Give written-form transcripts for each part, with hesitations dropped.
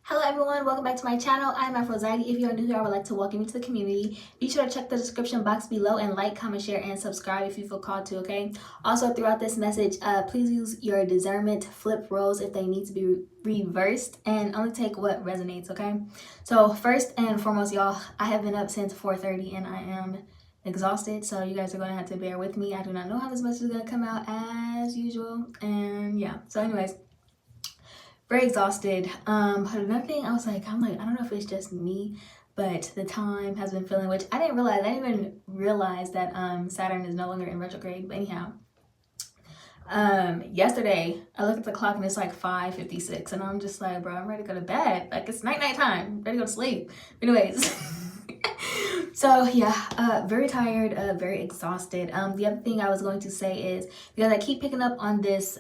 Hello everyone, welcome back to my channel. I'm Aphrodite. If you are new here, I would like to welcome you to the community. Be sure to check the description box below and like, comment, share, and subscribe if you feel called to, okay? Also, throughout this message, please use your discernment, flip roles if they need to be reversed, and only take what resonates, okay? So first and foremost, y'all, I have been up since 4:30 and I am exhausted, so you guys are going to have to bear with me. I do not know how this message is going to come out as usual, and yeah. So anyways, very exhausted. But another thing, I'm like, I don't know if it's just me, but the time has been feeling, which I didn't realize. I didn't even realize that Saturn is no longer in retrograde. But anyhow, yesterday I looked at the clock and it's like 5:56, and I'm just like, bro, I'm ready to go to bed. Like it's night time, ready to go to sleep. Anyways. So yeah, very tired, very exhausted. The other thing I was going to say is, because I keep picking up on this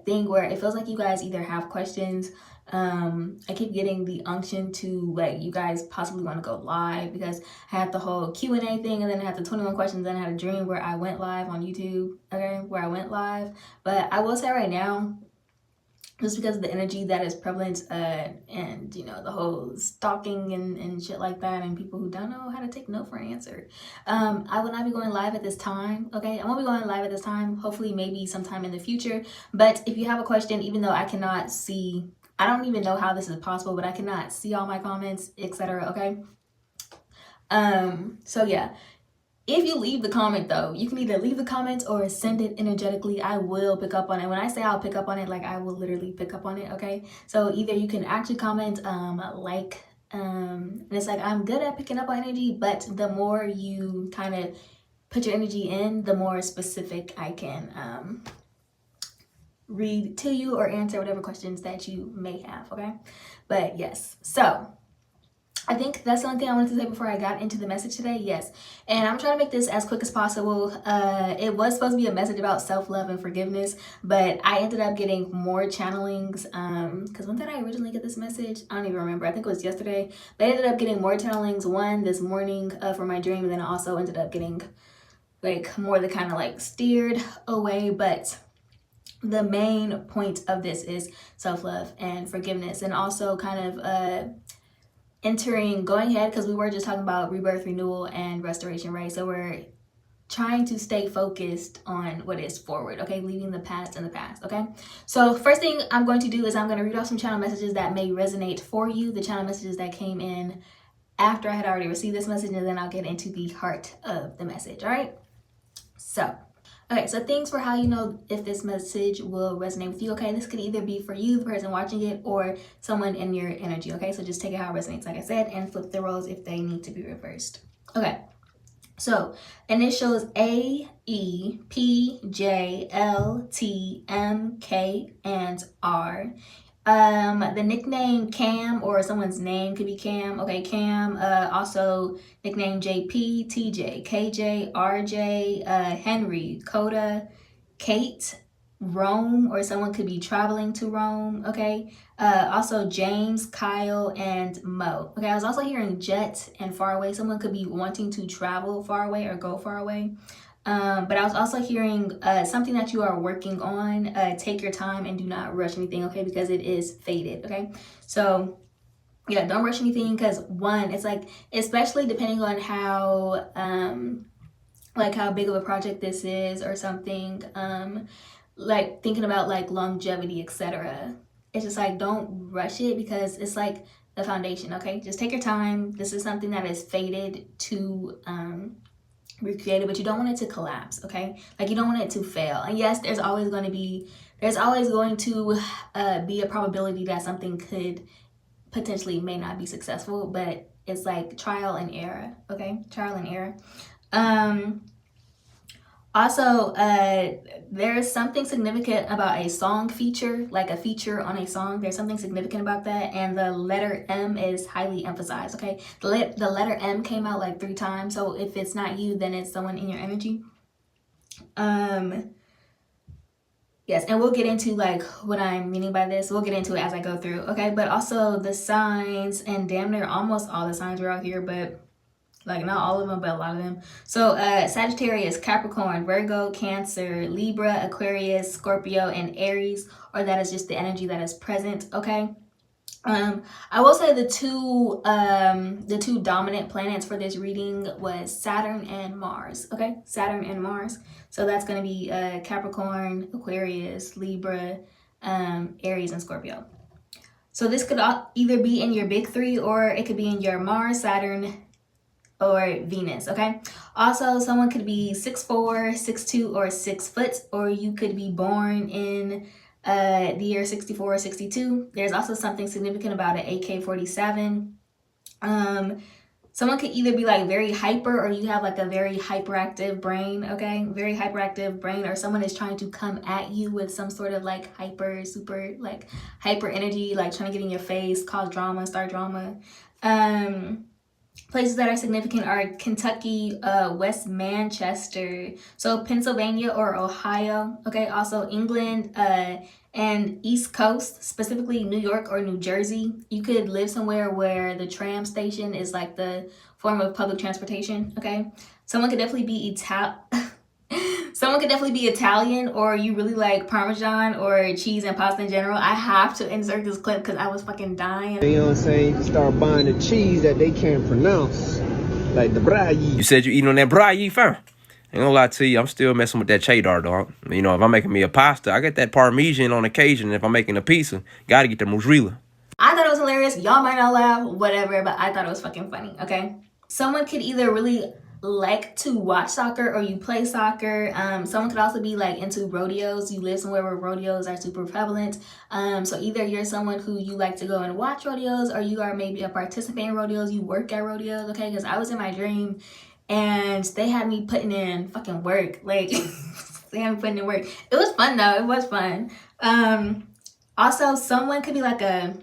thing where it feels like you guys either have questions, I keep getting the unction to like you guys possibly want to go live, because I had the whole Q&A thing, and then I had the 21 questions, then I had a dream where I went live on YouTube, okay, where I went live. But I will say right now, just because of the energy that is prevalent, and you know, the whole stalking and shit like that, and people who don't know how to take no for an answer, I will not be going live at this time, okay? I won't be going live at this time, hopefully maybe sometime in the future. But if you have a question, even though I cannot see, I don't even know how this is possible, but I cannot see all my comments, etc., okay? So yeah, if you leave the comment though, you can either leave the comments or send it energetically. I will pick up on it. When I say I'll pick up on it, like I will literally pick up on it, okay? So either you can actually comment, and it's like, I'm good at picking up on energy, but the more you kind of put your energy in, the more specific I can read to you or answer whatever questions that you may have, okay? But yes, so I think that's the only thing I wanted to say before I got into the message today. Yes. And I'm trying to make this as quick as possible. It was supposed to be a message about self-love and forgiveness, but I ended up getting more channelings. Because when did I originally get this message? I don't even remember. I think it was yesterday. But I ended up getting more channelings, one this morning for my dream, and then I also ended up getting like more the kind of like steered away. But the main point of this is self-love and forgiveness, and also kind of going ahead, because we were just talking about rebirth, renewal, and restoration, right? So we're trying to stay focused on what is forward, okay? Leaving the past in the past, okay? So first thing I'm going to do is I'm going to read off some channel messages that may resonate for you, the channel messages that came in after I had already received this message, and then I'll get into the heart of the message, all right? So okay, so things for how you know if this message will resonate with you, okay? This could either be for you, the person watching it, or someone in your energy, okay? So just take it how it resonates, like I said, and flip the roles if they need to be reversed. Okay, so initials A, E, P, J, L, T, M, K, and R. The nickname Cam, or someone's name could be Cam, okay? Cam, also nickname JP, TJ, KJ, RJ, Henry, Coda, Kate, Rome, or someone could be traveling to Rome, okay? Also James, Kyle, and Mo. Okay, I was also hearing jet and far away. Someone could be wanting to travel far away or go far away. But I was also hearing something that you are working on. Take your time and do not rush anything, okay? Because it is fated, okay? So yeah, don't rush anything, because one, it's like, especially depending on how like how big of a project this is or something, like thinking about like longevity, etc. It's just like, don't rush it, because it's like the foundation, okay? Just take your time. This is something that is fated to recreated, but you don't want it to collapse, okay? Like you don't want it to fail. And yes, there's always going to be a probability that something could potentially may not be successful, but it's like trial and error, okay? Trial and error. Also, there's something significant about a song feature, like a feature on a song. There's something significant about that, and the letter M is highly emphasized, okay? The letter M came out like 3 times, so if it's not you, then it's someone in your energy. Yes, and we'll get into like what I'm meaning by this. We'll get into it as I go through, okay? But also the signs, and damn near almost all the signs are out here, but like not all of them, but a lot of them. So Sagittarius, Capricorn, Virgo, Cancer, Libra, Aquarius, Scorpio, and Aries, or that is just the energy that is present, okay? I will say the two dominant planets for this reading was Saturn and Mars. Okay, Saturn and Mars. So that's going to be Capricorn, Aquarius, Libra, Aries, and Scorpio. So this could either be in your big three, or it could be in your Mars, Saturn, or Venus. Okay. Also, someone could be 6'4", 6'2", or 6 foot, or you could be born in the year 64 or 62. There's also something significant about an AK-47. Someone could either be like very hyper, or you have like a very hyperactive brain. Okay, very hyperactive brain, or someone is trying to come at you with some sort of like super like hyper energy, like trying to get in your face, cause drama, start drama. Places that are significant are Kentucky, West Manchester, so Pennsylvania or Ohio. Okay, also England, and East Coast, specifically New York or New Jersey. You could live somewhere where the tram station is like the form of public transportation. Okay, someone could definitely be Someone could definitely be Italian, or you really like Parmesan or cheese and pasta in general. I have to insert this clip because I was fucking dying. You know what I'm saying? Start buying the cheese that they can't pronounce. Like the braille. You said you eating on that braille, fam? Ain't gonna lie to you, I'm still messing with that cheddar, dog. You know, if I'm making me a pasta, I get that Parmesan on occasion. If I'm making a pizza, gotta get the mozzarella. I thought it was hilarious. Y'all might not laugh, whatever, but I thought it was fucking funny, okay? Someone could either really like to watch soccer, or you play soccer. Someone could also be like into rodeos. You live somewhere where rodeos are super prevalent. So either you're someone who you like to go and watch rodeos, or you are maybe a participant in rodeos. You work at rodeos, okay? Because I was in my dream and they had me putting in fucking work. Like, they had me putting in work. It was fun though. It was fun. Also, someone could be like a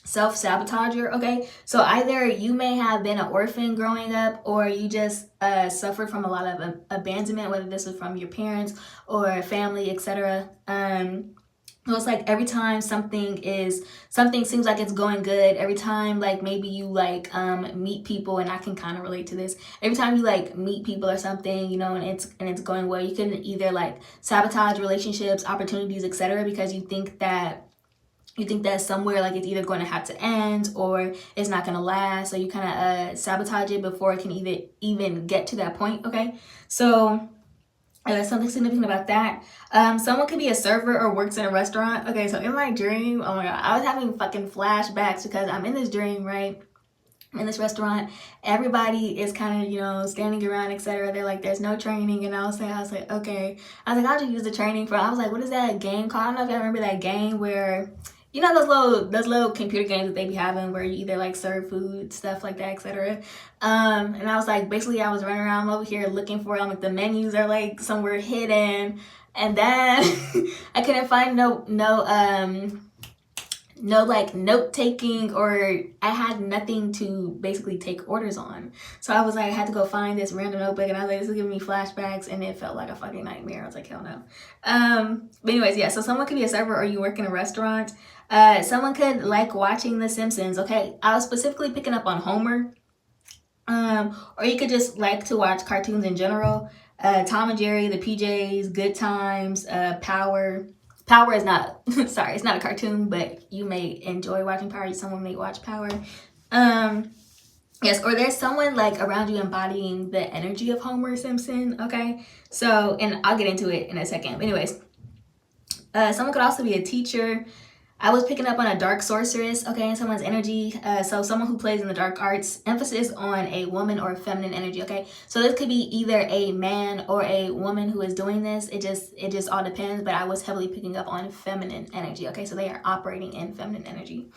self-sabotager, okay? So either you may have been an orphan growing up, or you just suffered from a lot of abandonment, whether this was from your parents or family, etc. So it's like every time something seems like it's going good, every time like maybe you like meet people, and I can kind of relate to this. Every time you like meet people or something, you know, and it's going well, you can either like sabotage relationships, opportunities, etc. because you think that somewhere like it's either going to have to end or it's not going to last. So you kind of sabotage it before it can even get to that point, okay? So there's something significant about that. Someone could be a server or works in a restaurant. Okay, so in my dream, oh my God, I was having fucking flashbacks because I'm in this dream, right? In this restaurant, everybody is kind of, you know, standing around, etc. They're like, there's no training. And I was like, okay. I was like, I'll just use the training for, I was like, what is that game called? I don't know if y'all remember that game where, you know, those little computer games that they be having where you either like serve food, stuff like that, etc. And I was like, basically I was running around over here looking for like the menus are like somewhere hidden. And then I couldn't find no like note taking, or I had nothing to basically take orders on. So I was like, I had to go find this random notebook, and I was like, this is giving me flashbacks, and it felt like a fucking nightmare. I was like, hell no. But anyways, yeah, so someone could be a server, or you work in a restaurant. Someone could like watching The Simpsons, okay? I was specifically picking up on Homer. Or you could just like to watch cartoons in general. Tom and Jerry, the PJs, Good Times, Power. Power is not, sorry, it's not a cartoon, but you may enjoy watching Power. Someone may watch Power. Yes, or there's someone like around you embodying the energy of Homer Simpson, okay? So, and I'll get into it in a second. But anyways, someone could also be a teacher. I was picking up on a dark sorceress, okay, in someone's energy. So someone who plays in the dark arts, emphasis on a woman or feminine energy, okay? So this could be either a man or a woman who is doing this. It just all depends, but I was heavily picking up on feminine energy, okay? So they are operating in feminine energy.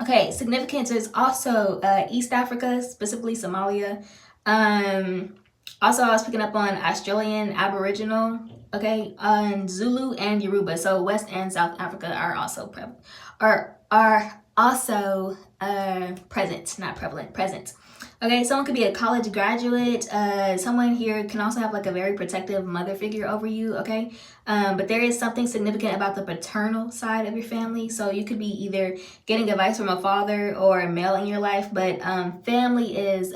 Okay, significance is also East Africa, specifically Somalia. Also, I was picking up on Australian Aboriginal, okay, on Zulu and Yoruba. So West and South Africa are also present, not prevalent, present. Okay, someone could be a college graduate. Someone here can also have like a very protective mother figure over you, okay? But there is something significant about the paternal side of your family. So you could be either getting advice from a father or a male in your life, but family is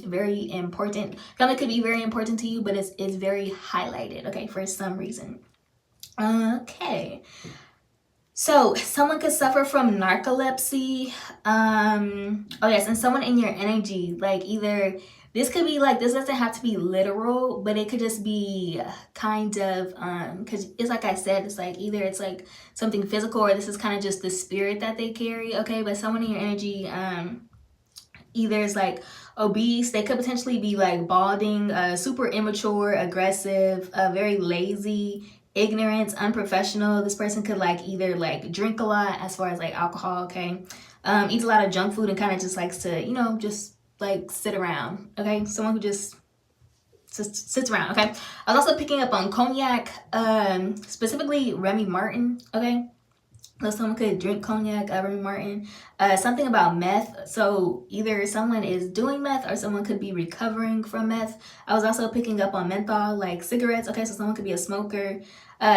very important. Family could be very important to you, but it's very highlighted, okay, for some reason. Okay. So someone could suffer from narcolepsy. Oh yes, and someone in your energy, like either this could be like, this doesn't have to be literal, but it could just be kind of because it's like I said, it's like either it's like something physical or this is kind of just the spirit that they carry. Okay, but someone in your energy, either it's like obese, they could potentially be like balding, super immature, aggressive, very lazy, ignorant, unprofessional. This person could like either like drink a lot as far as like alcohol, okay, eats a lot of junk food and kind of just likes to, you know, just like sit around, okay, someone who just sits around, okay. I was also picking up on cognac, specifically Remy Martin, okay. So someone could drink cognac, Remy Martin. Something about meth. So either someone is doing meth or someone could be recovering from meth. I was also picking up on menthol, like cigarettes. Okay, so someone could be a smoker.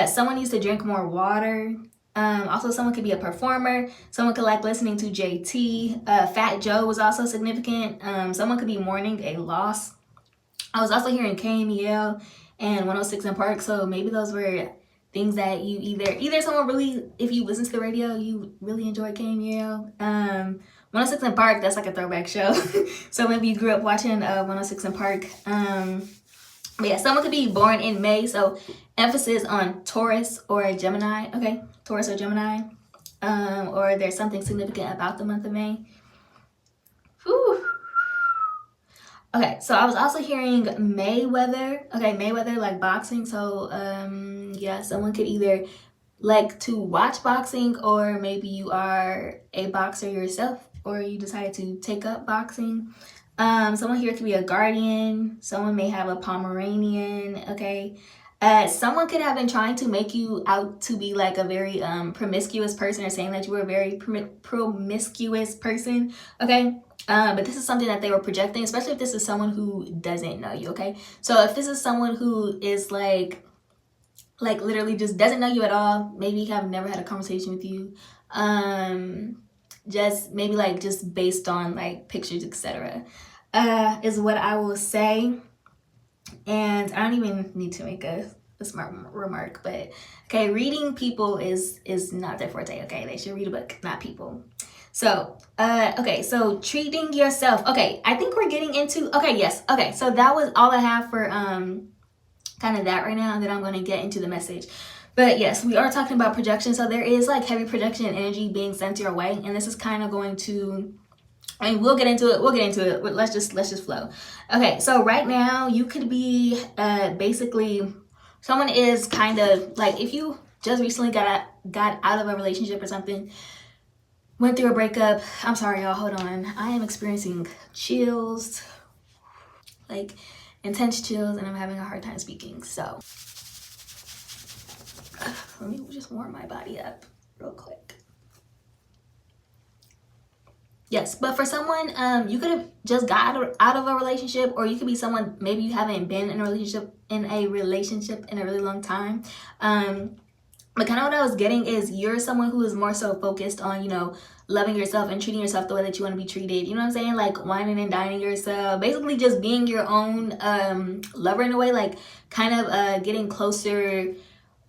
Someone needs to drink more water. Also, someone could be a performer. Someone could like listening to JT. Fat Joe was also significant. Someone could be mourning a loss. I was also hearing KMEL and 106 in Park. So maybe those were things that you either someone really, if you listen to the radio, you really enjoy KMEL. 106 in Park, that's like a throwback show. So maybe you grew up watching 106 in Park. But yeah, someone could be born in May, so emphasis on Taurus or Gemini. Okay, Taurus or Gemini. Or there's something significant about the month of May. Whew. Okay, so I was also hearing Mayweather. Okay, Mayweather, like boxing. So yeah, someone could either like to watch boxing, or maybe you are a boxer yourself, or you decided to take up boxing. Someone here could be a guardian. Someone may have a Pomeranian. Okay. Someone could have been trying to make you out to be like a very promiscuous person, or saying that you were a very promiscuous person. Okay. But this is something that they were projecting, especially if this is someone who doesn't know you. Okay. So if this is someone who is like literally just doesn't know you at all, maybe have never had a conversation with you, just maybe like just based on like pictures, etc., is what I will say. And I don't even need to make a smart remark, but okay, reading people is not their forte. Okay, they should read a book, not people. So okay, so treating yourself. Okay, I think we're getting into, okay, yes, okay, so that was all I have for kind of that right now, and then I'm going to get into the message. But yes, we are talking about projection. So there is like heavy projection energy being sent your way, and this is kind of going to, I mean, we'll get into it. Let's just flow. Okay, so right now you could be basically, someone is kind of like, if you just recently got out of a relationship or something, went through a breakup. I'm sorry, y'all. Hold on. I am experiencing chills, like intense chills, and I'm having a hard time speaking. So let me just warm my body up real quick. Yes, but for someone, you could have just got out of a relationship, or you could be someone, maybe you haven't been in a relationship in a really long time. But kind of what I was getting is, you're someone who is more so focused on, you know, loving yourself and treating yourself the way that you want to be treated. You know what I'm saying? Like whining and dining yourself. Basically just being your own lover in a way, like kind of getting closer,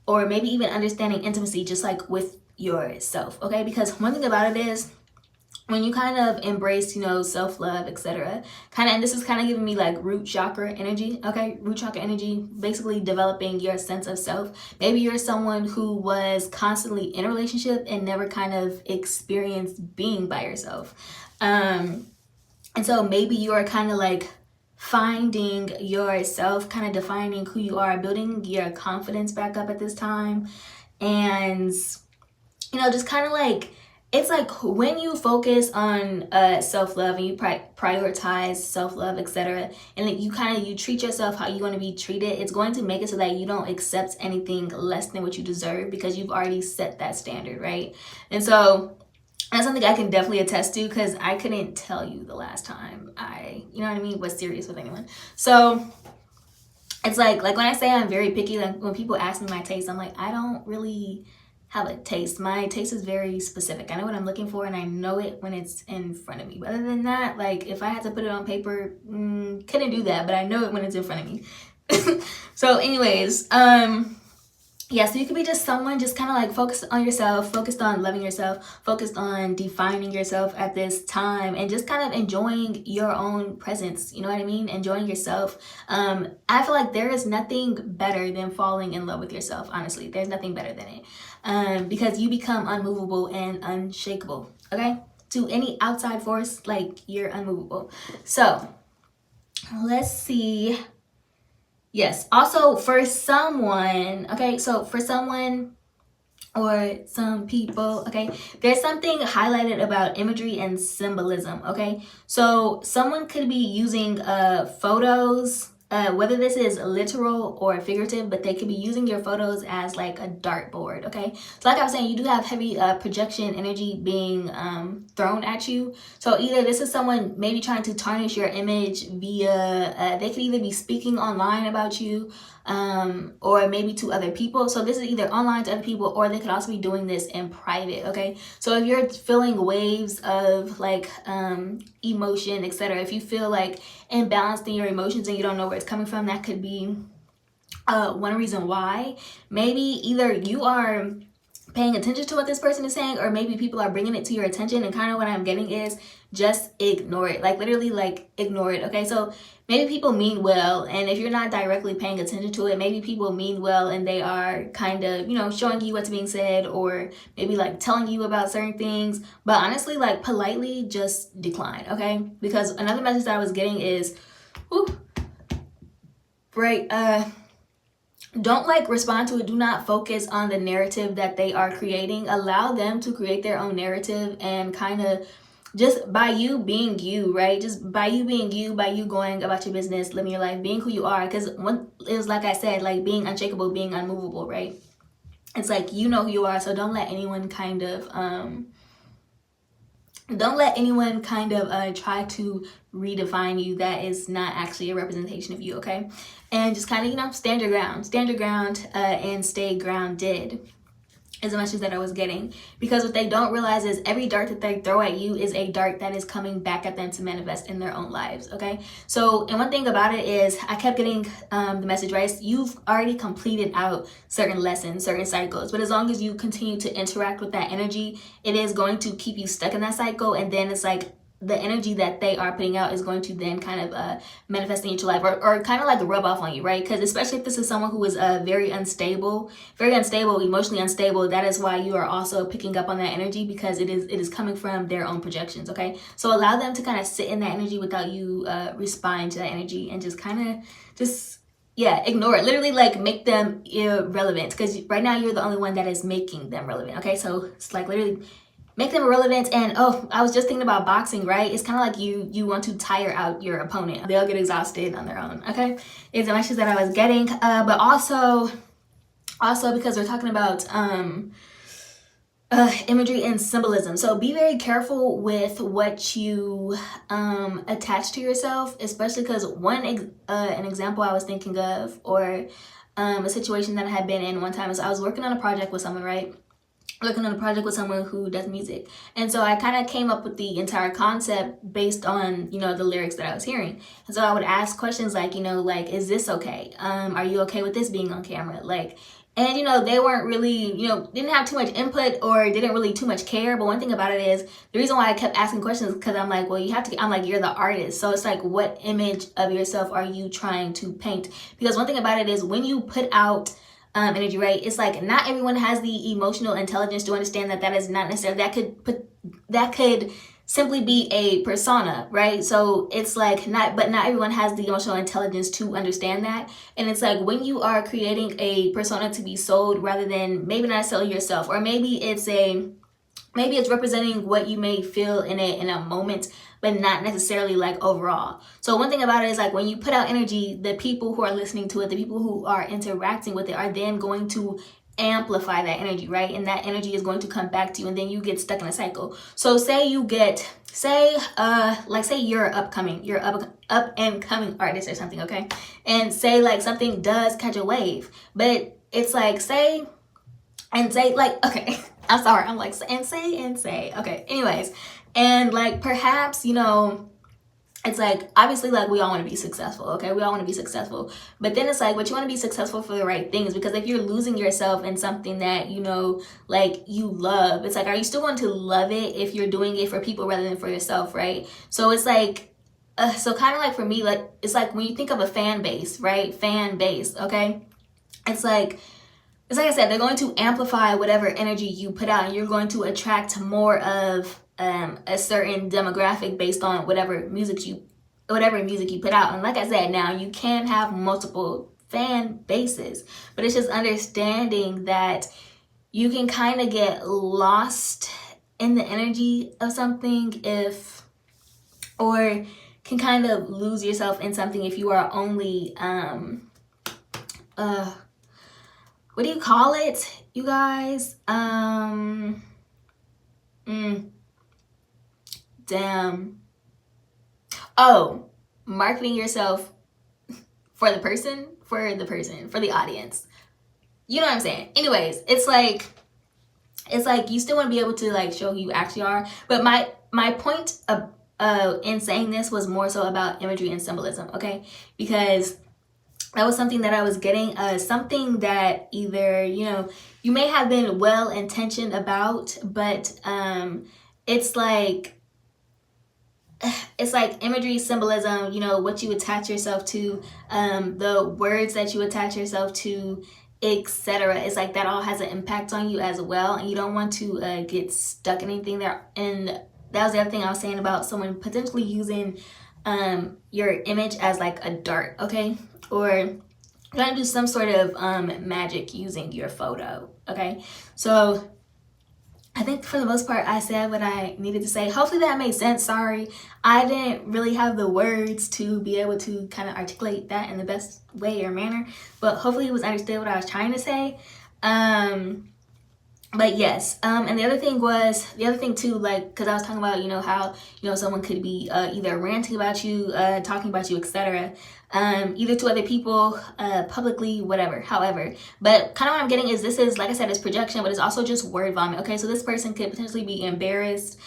or maybe even understanding intimacy just like with yourself. Okay? Because one thing about it is, when you kind of embrace, you know, self-love, etc., kind of, and this is kind of giving me like root chakra energy. Okay, root chakra energy, basically developing your sense of self. Maybe you're someone who was constantly in a relationship and never kind of experienced being by yourself, and so maybe you are kind of like finding yourself, kind of defining who you are, building your confidence back up at this time. And you know, just kind of like, it's like when you focus on self-love and you prioritize self-love, etc., and then you treat yourself how you want to be treated, it's going to make it so that you don't accept anything less than what you deserve, because you've already set that standard, right? And so that's something I can definitely attest to, because I couldn't tell you the last time I, you know what I mean, was serious with anyone. So it's like when I say I'm very picky, like when people ask me my taste, I'm like, I don't really have a taste. My taste is very specific. I know what I'm looking for, and I know it when it's in front of me. But other than that, like if I had to put it on paper, couldn't do that, but I know it when it's in front of me. So anyways, yeah, so you could be just someone just kind of like focused on yourself, focused on loving yourself, focused on defining yourself at this time, and just kind of enjoying your own presence. You know what I mean? Enjoying yourself. I feel like there is nothing better than falling in love with yourself. Honestly, there's nothing better than it, because you become unmovable and unshakable. Okay, to any outside force, like you're unmovable. So let's see. Yes. Also, for someone, okay, so for someone or some people, okay, there's something highlighted about imagery and symbolism, okay? So someone could be using photos, whether this is literal or figurative, but they could be using your photos as like a dartboard, okay? So like I was saying, you do have heavy projection energy being thrown at you. So either this is someone maybe trying to tarnish your image via, they could either be speaking online about you, or maybe to other people. So this is either online to other people, or they could also be doing this in private, okay? So if you're feeling waves of like emotion, etc., if you feel like imbalanced in your emotions and you don't know where it's coming from, that could be one reason why. Maybe either you are paying attention to what this person is saying, or maybe people are bringing it to your attention, and kind of what I'm getting is just ignore it. Like literally, like ignore it, okay? So maybe people mean well, and if you're not directly paying attention to it, maybe people mean well and they are kind of, you know, showing you what's being said, or maybe like telling you about certain things, but honestly, like politely just decline, okay? Because another message that I was getting is, don't like respond to it. Do not focus on the narrative that they are creating. Allow them to create their own narrative, and kind of just by you being you, right? Just by you being you, by you going about your business, living your life, being who you are. Because one is, like I said, like being unshakable, being unmovable, right? It's like, you know who you are, so don't let anyone kind of try to redefine you. That is not actually a representation of you, okay? And just kind of, you know, stand your ground, and stay grounded is the message that I was getting. Because what they don't realize is every dart that they throw at you is a dart that is coming back at them to manifest in their own lives, okay? So, and one thing about it is I kept getting the message, right? You've already completed out certain lessons, certain cycles, but as long as you continue to interact with that energy, it is going to keep you stuck in that cycle. And then it's like the energy that they are putting out is going to then kind of manifest into your life, or kind of like rub off on you, right? Because especially if this is someone who is very unstable, emotionally unstable, that is why you are also picking up on that energy, because it is coming from their own projections, okay? So allow them to kind of sit in that energy without you responding to that energy, and just kind of ignore it. Literally, like, make them irrelevant, because right now you're the only one that is making them relevant, okay? So it's like literally make them irrelevant. And I was just thinking about boxing, right? It's kind of like you want to tire out your opponent. They'll get exhausted on their own, okay? It's the message that I was getting. But also because we're talking about imagery and symbolism, so be very careful with what you attach to yourself, especially because an example I was thinking of, or a situation that I had been in one time, is I was working on a project with someone, right? Who does music. And so I kind of came up with the entire concept based on, you know, the lyrics that I was hearing. And so I would ask questions like, you know, like, is this okay? Are you okay with this being on camera? Like, and, you know, they weren't really, you know, didn't have too much input, or didn't really too much care. But one thing about it is, the reason why I kept asking questions, because I'm like, well, I'm like, you're the artist. So it's like, what image of yourself are you trying to paint? Because one thing about it is, when you put out energy, right, it's like not everyone has the emotional intelligence to understand that is not necessarily, that could simply be a persona, right? So it's like not everyone has the emotional intelligence to understand that. And it's like, when you are creating a persona to be sold, rather than maybe not selling yourself, or maybe it's representing what you may feel in a moment, but not necessarily like overall. So one thing about it is, like, when you put out energy, the people who are listening to it, the people who are interacting with it, are then going to amplify that energy, right? And that energy is going to come back to you, and then you get stuck in a cycle. So say you're up and coming artist or something, okay? And say like something does catch a wave, but it's like say like, okay, I'm sorry, I'm like, and say, okay, anyways. And like, perhaps, you know, it's like, obviously, like, we all want to be successful, okay? We all want to be successful. But then it's like, but you want to be successful for the right things, because if you're losing yourself in something that, you know, like, you love, it's like, are you still going to love it if you're doing it for people rather than for yourself, right? So it's like, so kind of like for me, like, it's like when you think of a fan base, right? Fan base, okay? It's like I said, they're going to amplify whatever energy you put out, and you're going to attract more of a certain demographic based on whatever music you put out. And like I said, now you can have multiple fan bases, but it's just understanding that you can kind of get lost in the energy of something or can kind of lose yourself in something if you are only what do you call it, you guys? Oh, marketing yourself for the audience. You know what I'm saying? Anyways, it's like you still want to be able to like show who you actually are. But my point in saying this was more so about imagery and symbolism, okay? Because that was something that I was getting, something that either, you know, you may have been well intentioned about, but it's like imagery, symbolism, you know, what you attach yourself to, the words that you attach yourself to, etc. It's like that all has an impact on you as well, and you don't want to get stuck in anything there. And that was the other thing I was saying about someone potentially using your image as like a dart, okay? Or trying to do some sort of magic using your photo, okay? So I think for the most part, I said what I needed to say. Hopefully that made sense. Sorry, I didn't really have the words to be able to kind of articulate that in the best way or manner, but hopefully it was understood what I was trying to say. But yes, and the other thing too, like, because I was talking about, you know, how, you know, someone could be either ranting about you, talking about you, etc., either to other people, publicly, whatever, however. But kind of what I'm getting is, this is, like I said, it's projection, but it's also just word vomit, okay? So this person could potentially be embarrassed.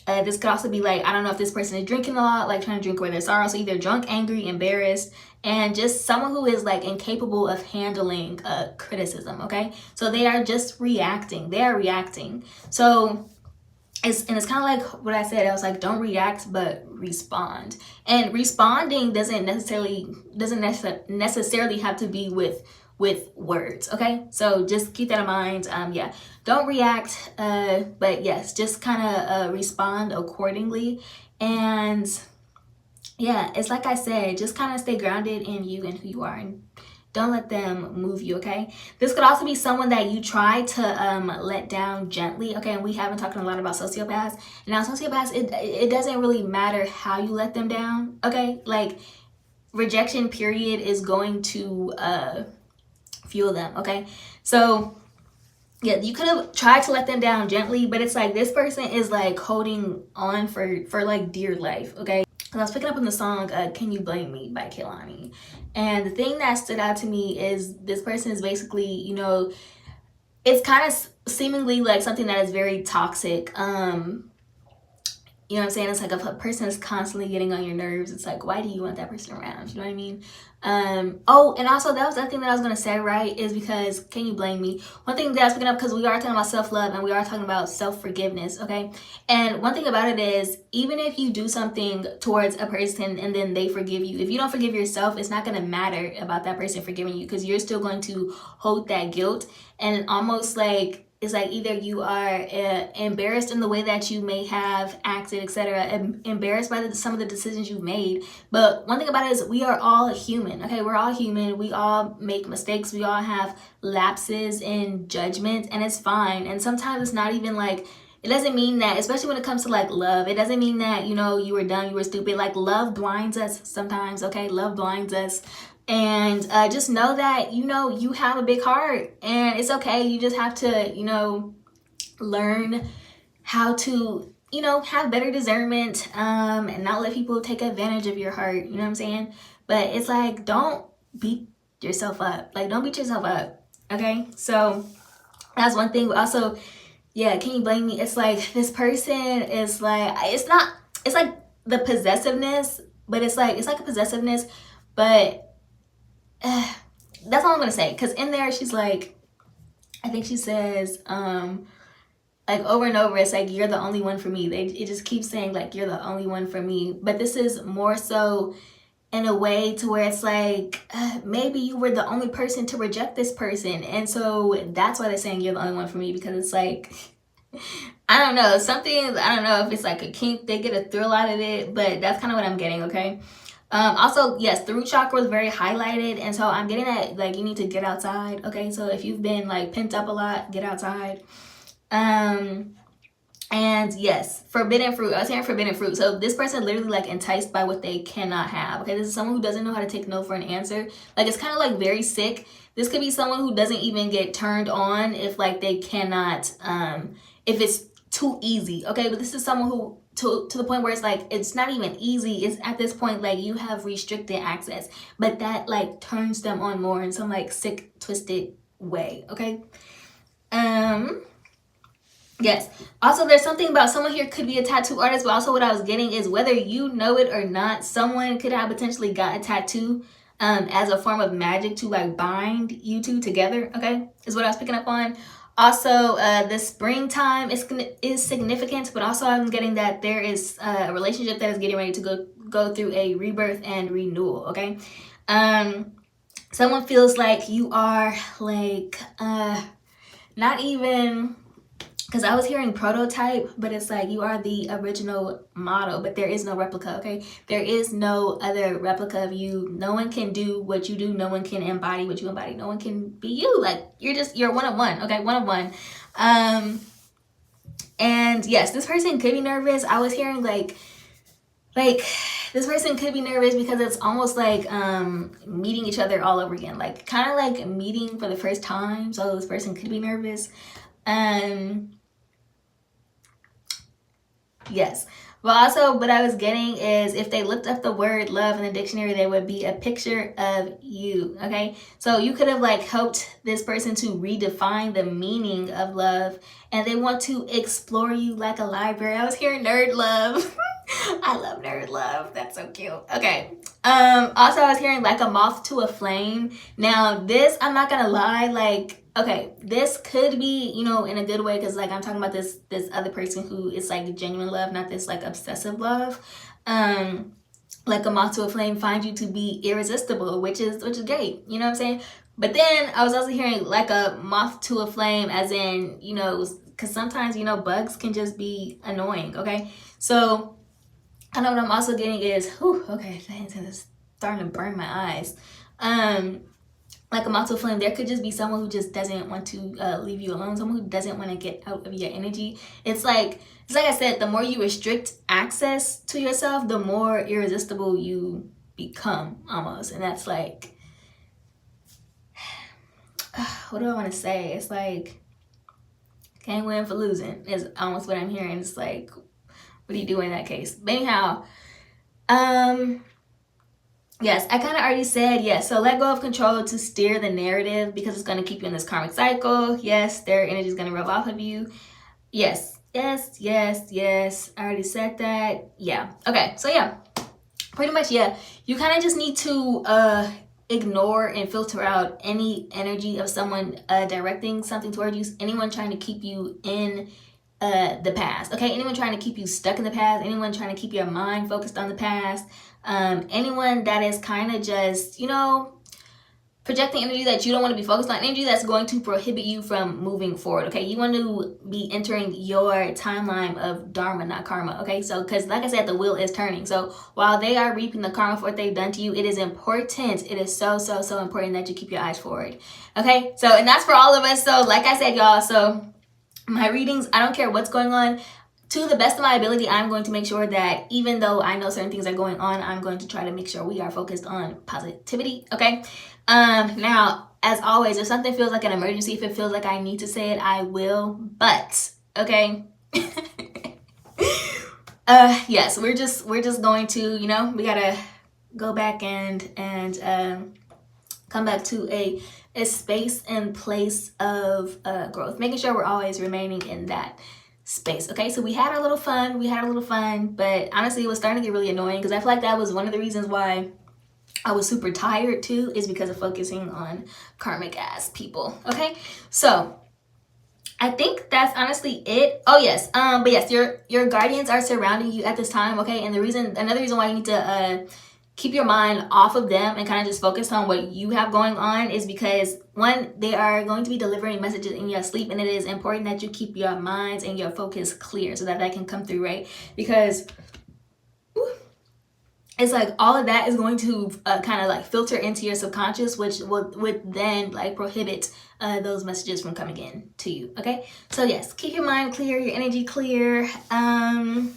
This could also be like, I don't know if this person is drinking a lot, like trying to drink away their sorrow. So either drunk, angry, embarrassed, and just someone who is like incapable of handling criticism, okay? So they are just reacting. They are reacting. So it's kind of like what I said. I was like, don't react, but respond. And responding doesn't necessarily have to be with words, okay? So just keep that in mind. Yeah, don't react, but yes, just kind of respond accordingly. And yeah, it's like I said, just kind of stay grounded in you and who you are, and don't let them move you, okay? This could also be someone that you try to let down gently, okay? And we have been talking a lot about sociopaths. And now sociopaths, it doesn't really matter how you let them down, okay? Like, rejection period is going to fuel them, okay? So yeah, you could have tried to let them down gently, but it's like this person is like holding on for like dear life, okay? Because I was picking up on the song Can You Blame Me by Kehlani. And the thing that stood out to me is this person is basically, you know, it's kind of seemingly like something that is very toxic. You know what I'm saying? It's like if a person is constantly getting on your nerves, it's like, why do you want that person around? You know what I mean? Oh, and also that was the thing that I was going to say, right, is because, can you blame me? One thing that I was picking up, because we are talking about self-love and we are talking about self-forgiveness, okay? And one thing about it is, even if you do something towards a person and then they forgive you, if you don't forgive yourself, it's not going to matter about that person forgiving you, because you're still going to hold that guilt. And almost like, it's like either you are embarrassed in the way that you may have acted, etc., embarrassed by some of the decisions you've made. But one thing about it is, we are all human, okay? We're all human. We all make mistakes. We all have lapses in judgment, and it's fine. And sometimes it's not even like, it doesn't mean that, especially when it comes to like love, it doesn't mean that, you know, you were dumb, you were stupid. Like, love blinds us sometimes, okay? Love blinds us. And just know that, you know, you have a big heart, and it's okay. You just have to, you know, learn how to, you know, have better discernment, and not let people take advantage of your heart. You know what I'm saying? But it's like, don't beat yourself up. Like, don't beat yourself up. Okay? So that's one thing. But also, yeah, can you blame me? It's like this person is like, it's like the possessiveness, but it's like a possessiveness, but that's all I'm gonna say. Cause in there she's like, I think she says, like over and over, it's like, you're the only one for me. It just keeps saying like, you're the only one for me. But this is more so in a way to where it's like, maybe you were the only person to reject this person. And so that's why they're saying you're the only one for me, because it's like, I don't know, I don't know if it's like a kink, they get a thrill out of it, but that's kind of what I'm getting, okay? Also, yes, the root chakra is very highlighted, and so I'm getting that, like, you need to get outside, okay? So if you've been, like, pent up a lot, get outside. And yes, forbidden fruit. I was hearing forbidden fruit. So this person literally like enticed by what they cannot have. Okay, this is someone who doesn't know how to take no for an answer. Like, it's kind of like very sick. This could be someone who doesn't even get turned on if like they cannot, if it's too easy. Okay, but this is someone who to the point where it's like, it's not even easy. It's at this point like you have restricted access, but that like turns them on more in some like sick, twisted way. Okay. Yes. Also, there's something about someone here could be a tattoo artist, but also what I was getting is whether you know it or not, someone could have potentially got a tattoo as a form of magic to like bind you two together, okay? Is what I was picking up on. Also, the springtime is significant, but also I'm getting that there is a relationship that is getting ready to go through a rebirth and renewal, okay? Someone feels like you are like, not even... Because I was hearing prototype, but it's like you are the original model, but there is no replica, okay? There is no other replica of you. No one can do what you do. No one can embody what you embody. No one can be you. Like, you're one of one, okay? One of one. And yes, this person could be nervous. I was hearing like this person could be nervous because it's almost like meeting each other all over again. Like, kind of like meeting for the first time. So this person could be nervous. Yes. But also what I was getting is if they looked up the word love in the dictionary, there would be a picture of you, okay? So you could have like helped this person to redefine the meaning of love, and they want to explore you like a library. I was hearing nerd love. I love nerd love. That's so cute. Okay. Also I was hearing like a moth to a flame. Now this, I'm not gonna lie, like, okay, this could be, you know, in a good way, because like I'm talking about this other person who is like genuine love, not this like obsessive love. Like a moth to a flame finds you to be irresistible, which is great, you know what I'm saying? But then I was also hearing like a moth to a flame, as in, you know, because sometimes, you know, bugs can just be annoying, okay? So I know what I'm also getting is, whew, okay, it's starting to burn my eyes. Like a moth to a flame, there could just be someone who just doesn't want to leave you alone, someone who doesn't want to get out of your energy. It's like I said, the more you restrict access to yourself, the more irresistible you become, almost. And that's like, what do I want to say? It's like, can't win for losing is almost what I'm hearing. It's like, what do you do in that case? But anyhow, yes, I kind of already said yes. So let go of control to steer the narrative, because it's going to keep you in this karmic cycle. Yes, their energy is going to rub off of you. Yes, yes, yes, yes. I already said that. Yeah. Okay. So yeah, pretty much, yeah. You kind of just need to ignore and filter out any energy of someone directing something toward you. Anyone trying to keep you in the past, okay? Anyone trying to keep you stuck in the past, anyone trying to keep your mind focused on the past, anyone that is kind of just, you know, projecting energy that you don't want to be focused on, energy that's going to prohibit you from moving forward, okay? You want to be entering your timeline of dharma, not karma, okay? So, because like I said, the wheel is turning. So while they are reaping the karma for what they've done to you, it is important. It is so, so, so important that you keep your eyes forward, okay? So, and that's for all of us. So like I said, y'all, so my readings, I don't care what's going on, to the best of my ability, I'm going to make sure that even though I know certain things are going on, I'm going to try to make sure we are focused on positivity, okay? Now, as always, if something feels like an emergency, if it feels like I need to say it, I will, but, okay? Yes, we're just going to, you know, we gotta go back and come back to a space and place of growth, making sure we're always remaining in that. space. Okay, so we had a little fun, but honestly, it was starting to get really annoying because I feel like that was one of the reasons why I was super tired too, is because of focusing on karmic ass people. Okay, so I think that's honestly it. Oh yes, but yes, your guardians are surrounding you at this time. Okay, and another reason why you need to keep your mind off of them and kind of just focus on what you have going on is because, one, they are going to be delivering messages in your sleep, and it is important that you keep your minds and your focus clear so that can come through, right? Because it's like all of that is going to kind of like filter into your subconscious, which would then like prohibit those messages from coming in to you. Okay, so yes, keep your mind clear, your energy clear. I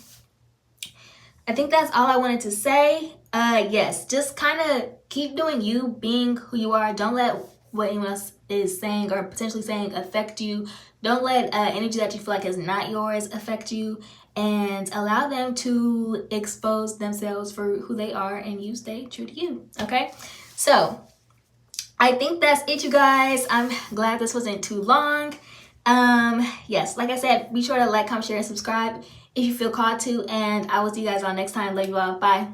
think that's all I wanted to say. Yes, just kind of keep doing you, being who you are. Don't let what anyone else is saying or potentially saying affect you. Don't let energy that you feel like is not yours affect you, and allow them to expose themselves for who they are, and you stay true to you. Okay, so I think that's it, you guys. I'm glad this wasn't too long. Yes, like I said, be sure to like, comment, share, and subscribe if you feel called to, and I will see you guys on next time. Love you all. Bye.